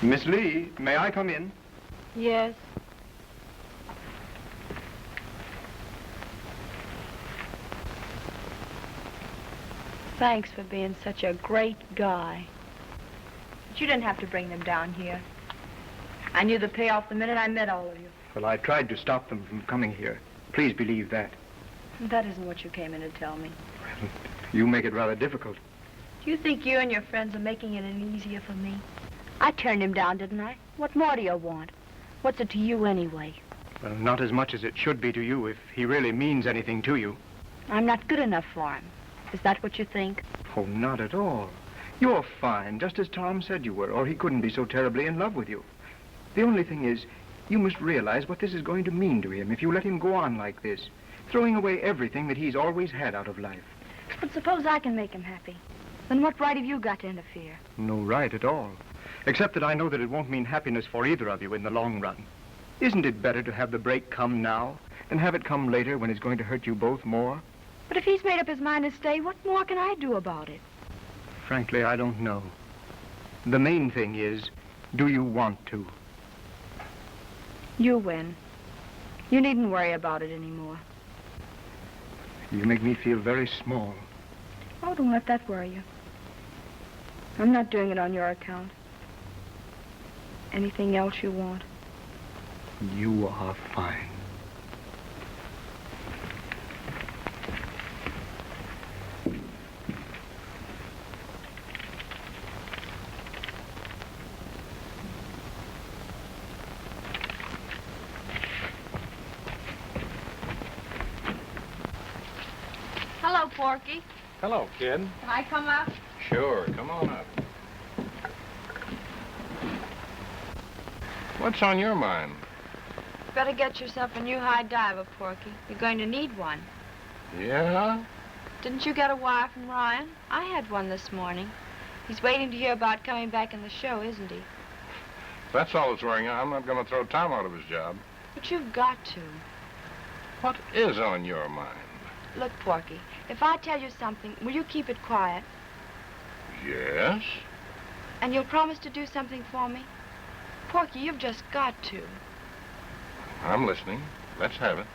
Miss Lee, may I come in? Yes. Thanks for being such a great guy. But you didn't have to bring them down here. I knew the payoff the minute I met all of you. Well, I tried to stop them from coming here. Please believe that. That isn't what you came in to tell me. You make it rather difficult. Do you think you and your friends are making it any easier for me? I turned him down, didn't I? What more do you want? What's it to you anyway? Well, not as much as it should be to you if he really means anything to you. I'm not good enough for him. Is that what you think? Oh, not at all. You're fine, just as Tom said you were, or he couldn't be so terribly in love with you. The only thing is, you must realize what this is going to mean to him if you let him go on like this, throwing away everything that he's always had out of life. But suppose I can make him happy. Then what right have you got to interfere? No right at all. Except that I know that it won't mean happiness for either of you in the long run. Isn't it better to have the break come now than have it come later when it's going to hurt you both more? But if he's made up his mind to stay, what more can I do about it? Frankly, I don't know. The main thing is, do you want to? You win. You needn't worry about it anymore. You make me feel very small. Oh, don't let that worry you. I'm not doing it on your account. Anything else you want? You are fine. Hello, Porky. Hello, kid. Can I come up? Sure, come on up. What's on your mind? Better get yourself a new high diver, Porky. You're going to need one. Yeah? Didn't you get a wire from Ryan? I had one this morning. He's waiting to hear about coming back in the show, isn't he? That's all that's going on. I'm not going to throw Tom out of his job. But you've got to. What is on your mind? Look, Porky, if I tell you something, will you keep it quiet? Yes? And you'll promise to do something for me? Porky, you've just got to. I'm listening. Let's have it.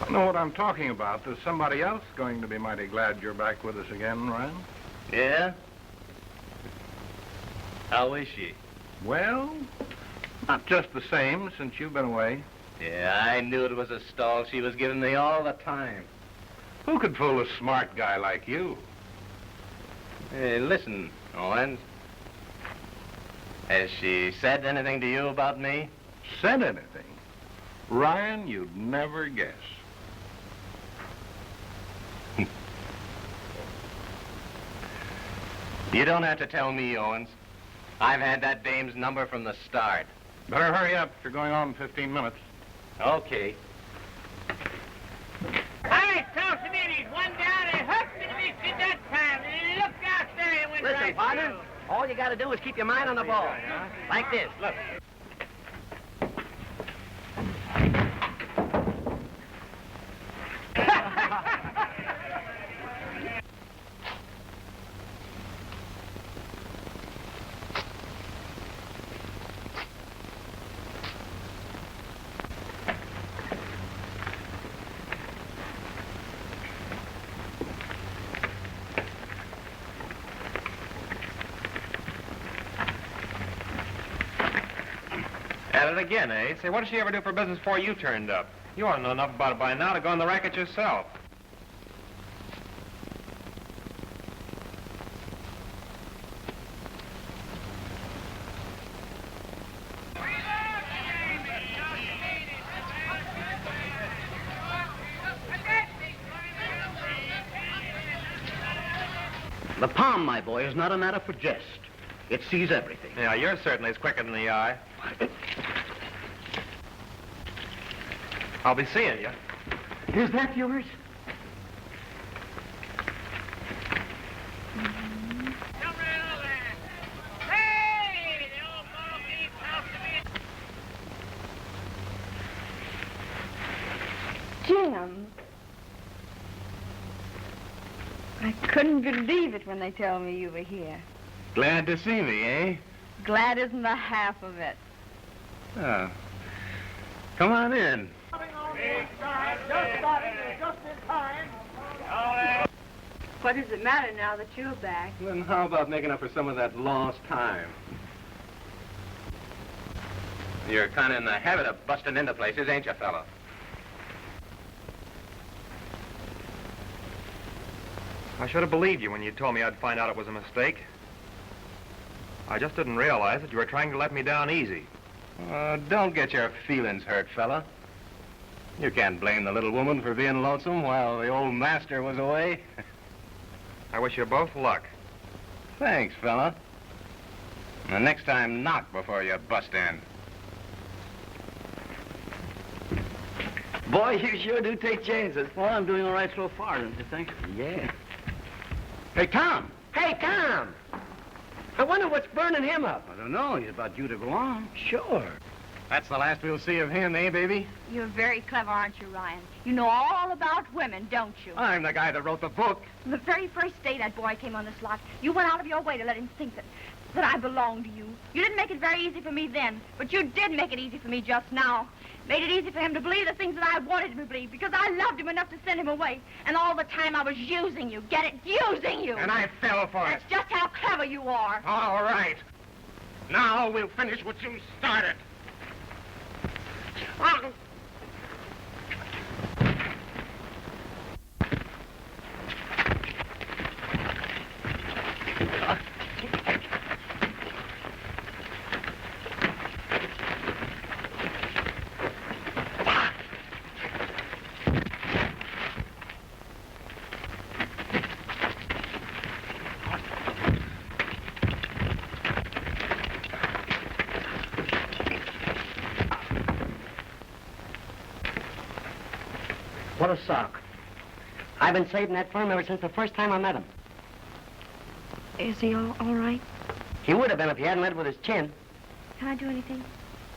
I know what I'm talking about. There's somebody else going to be mighty glad you're back with us again, Ryan. Yeah? How is she? Well, not just the same since you've been away. Yeah, I knew it was a stall she was giving me all the time. Who could fool a smart guy like you? Hey, listen, Owens. Has she said anything to you about me? Said anything? Ryan, you'd never guess. You don't have to tell me, Owens. I've had that dame's number from the start. Better hurry up. You're going on in 15 minutes. Okay. All right, toss him in. He's one down and hooked and missed it that time. Look out there. It went Listen, right partner, through. all you got to do is keep your mind on the ball. Like this, look. At it again, eh? Say, what did she ever do for business before you turned up? You ought to know enough about it by now to go on the racket yourself. The palm, my boy, is not a matter for jest. It sees everything. Yeah, you're certainly as quicker than the eye. I'll be seeing you. Is that yours? Jim. I couldn't believe it when they told me you were here. Glad to see me, eh? Glad isn't the half of it. Oh. Come on in. Just in time. What does it matter now that you're back? Then how about making up for some of that lost time? You're kind of in the habit of busting into places, ain't you, fella? I should have believed you when you told me I'd find out it was a mistake. I just didn't realize that you were trying to let me down easy. Don't get your feelings hurt, fella. You can't blame the little woman for being lonesome while the old master was away. I wish you both luck. Thanks, fella. And the next time, knock before you bust in. Boy, you sure do take chances. Well, I'm doing all right so far, don't you think? Yeah. Hey, Tom. Hey, Tom! I wonder what's burning him up. I don't know. He's about due to go on. Sure. That's the last we'll see of him, eh, baby? You're very clever, aren't you, Ryan? You know all about women, don't you? I'm the guy that wrote the book. From the very first day that boy came on this lot, you went out of your way to let him think that I belonged to you. You didn't make it very easy for me then, but you did make it easy for me just now. Made it easy for him to believe the things that I wanted him to believe because I loved him enough to send him away. And all the time I was using you. Get it? Using you. And I fell for it. That's just how clever you are. All right. Now we'll finish what you started. What a sock. I've been saving that firm ever since the first time I met him. Is he all right? He would have been if he hadn't led with his chin. Can I do anything?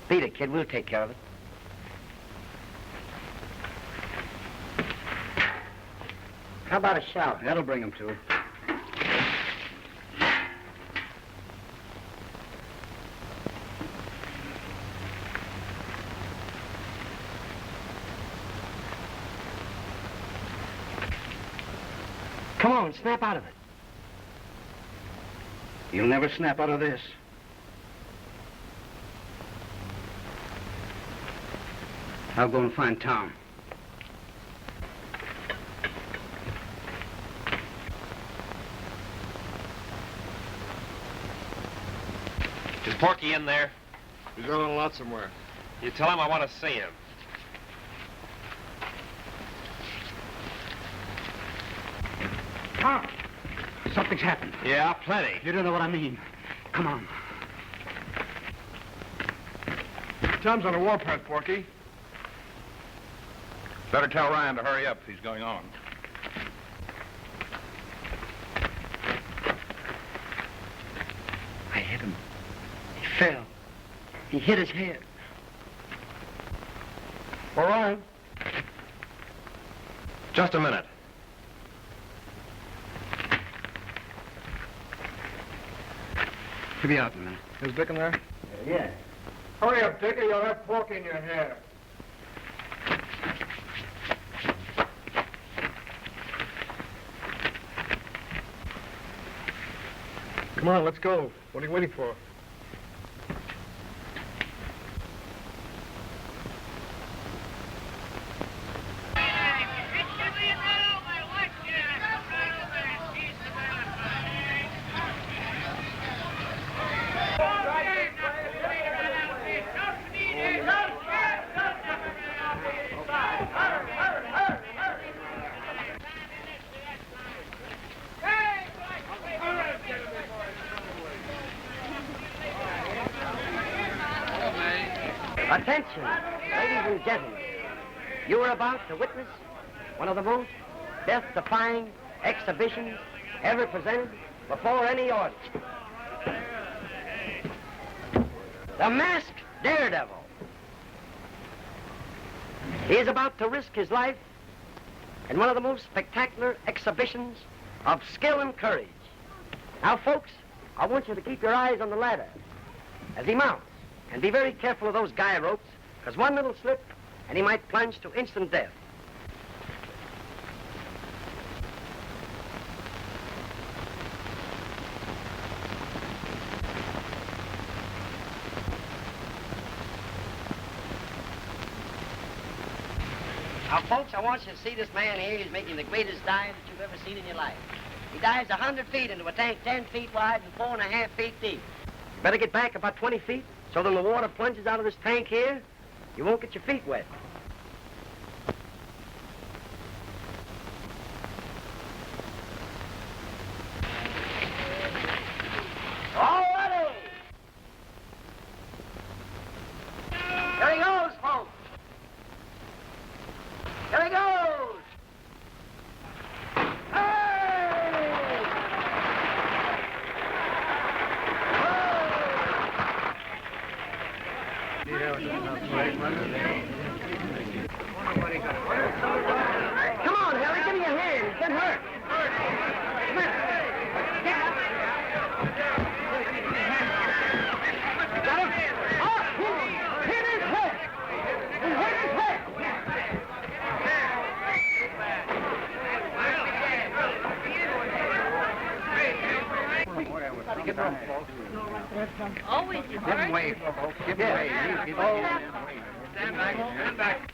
Beat it, kid. We'll take care of it. How about a shout? That'll bring him to. Come on, snap out of it. You'll never snap out of this. I'll go and find Tom. Is Porky in there? He's on a lot somewhere. You tell him I want to see him. Tom! Something's happened. Yeah, plenty. You don't know what I mean. Come on. Tom's on a warpath, Porky. Better tell Ryan to hurry up if he's going on. I hit him. He fell. He hit his head. All right. Just a minute. He'll be out in a minute. Is Dick in there? Yeah. Hurry up, Dick, or you'll have Porky in your hair. Come on, let's go. What are you waiting for? Attention, ladies and gentlemen. You are about to witness one of the most death-defying exhibitions ever presented before any audience. The Masked Daredevil. He is about to risk his life in one of the most spectacular exhibitions of skill and courage. Now, folks, I want you to keep your eyes on the ladder as he mounts. And be very careful of those guy ropes, because one little slip and he might plunge to instant death. Now, folks, I want you to see this man here. He's making the greatest dive that you've ever seen in your life. He dives 100 feet into a tank 10 feet wide and 4.5 feet deep. You better get back about 20 feet, so when the water plunges out of this tank here, you won't get your feet wet. Give him, folks. Always Give him way, folks. Give him way. Stand back, stand back.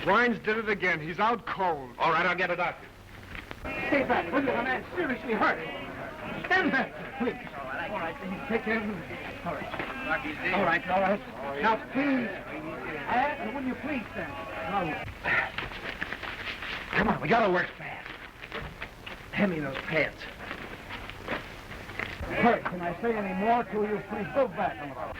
Wines did it again. He's out cold. All right, I'll get a doctor. Stay back, will you? A man seriously hurt. Stand back, please. All right, then take him. All right. All right, all right. Now, please. And will you please stand? Now, come on, we gotta work fast. Hand me those pads. Hurry, can I say any more to you? Please go back a little.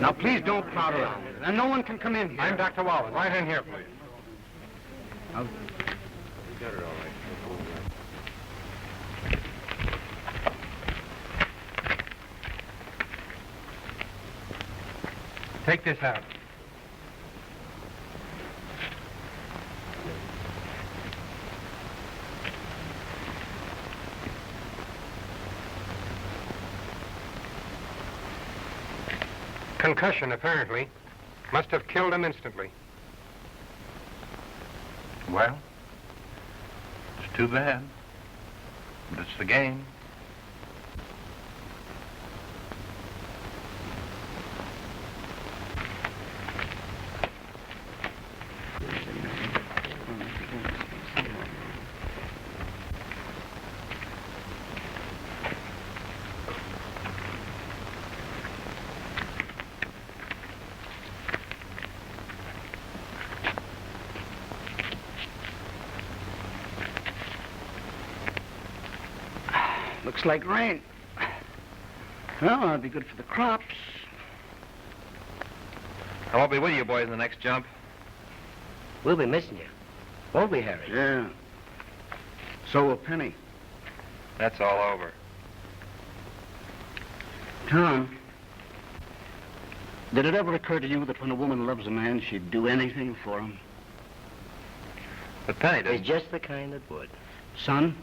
Now, please don't crowd around. And no one can come in here. I'm Dr. Wallace. Right in here, please. Now, Got it all right. Take this out. Concussion, apparently. Must have killed him instantly. Well, it's too bad. But it's the game. looks like rain. Well, that'd be good for the crops. I won't be with you boys in the next jump. We'll be missing you. Won't we, Harry? Yeah. So will Penny. That's all over. Tom, did it ever occur to you that when a woman loves a man, she'd do anything for him? But Penny doesn't. It's just the kind that would. Son,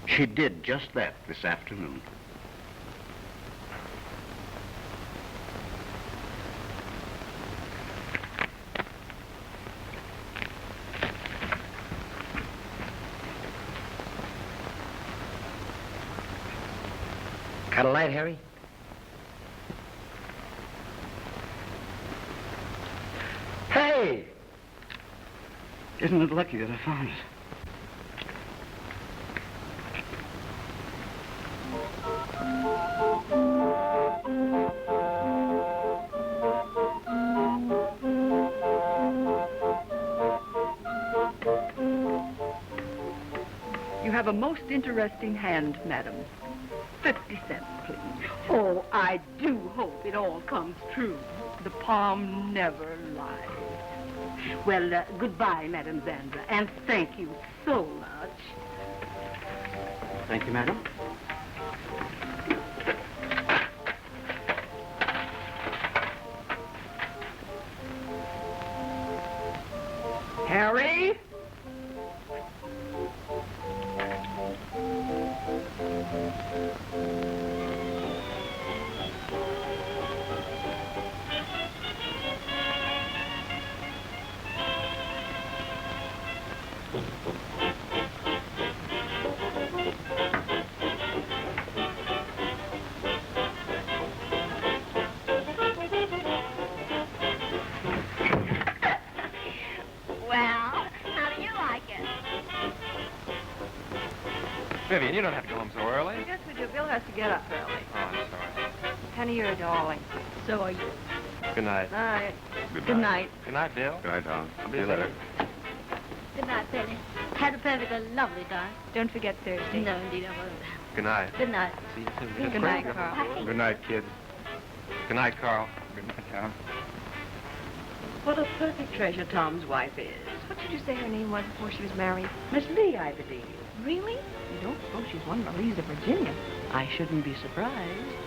she did just that this afternoon. Got a light, Harry? Hey! Isn't it lucky that I found it? You have a most interesting hand, madam. 50 cents, please. Oh, I do hope it all comes true. The palm never lies. Well, goodbye, Madam Zandra, and thank you so much. Thank you, madam. Harry? Vivian, you don't have to go home so early. Yes, we do. Bill has to get up early. Oh, I'm sorry. Penny, you're a darling. So are you. Good night. Night. Good night. Good night, Bill. Good night, Tom. See you later. Good night, Penny. Had a perfectly lovely time. Don't forget Thursday. No, indeed, I won't. Good night. Good night. See you soon. Good night, Carl. Good night, kid. Good night, Carl. Good night, Tom. What a perfect treasure Tom's wife is. What did you say her name was before she was married? Miss Lee, I believe. Really? You don't suppose she's one of the Lees of Virginia? I shouldn't be surprised.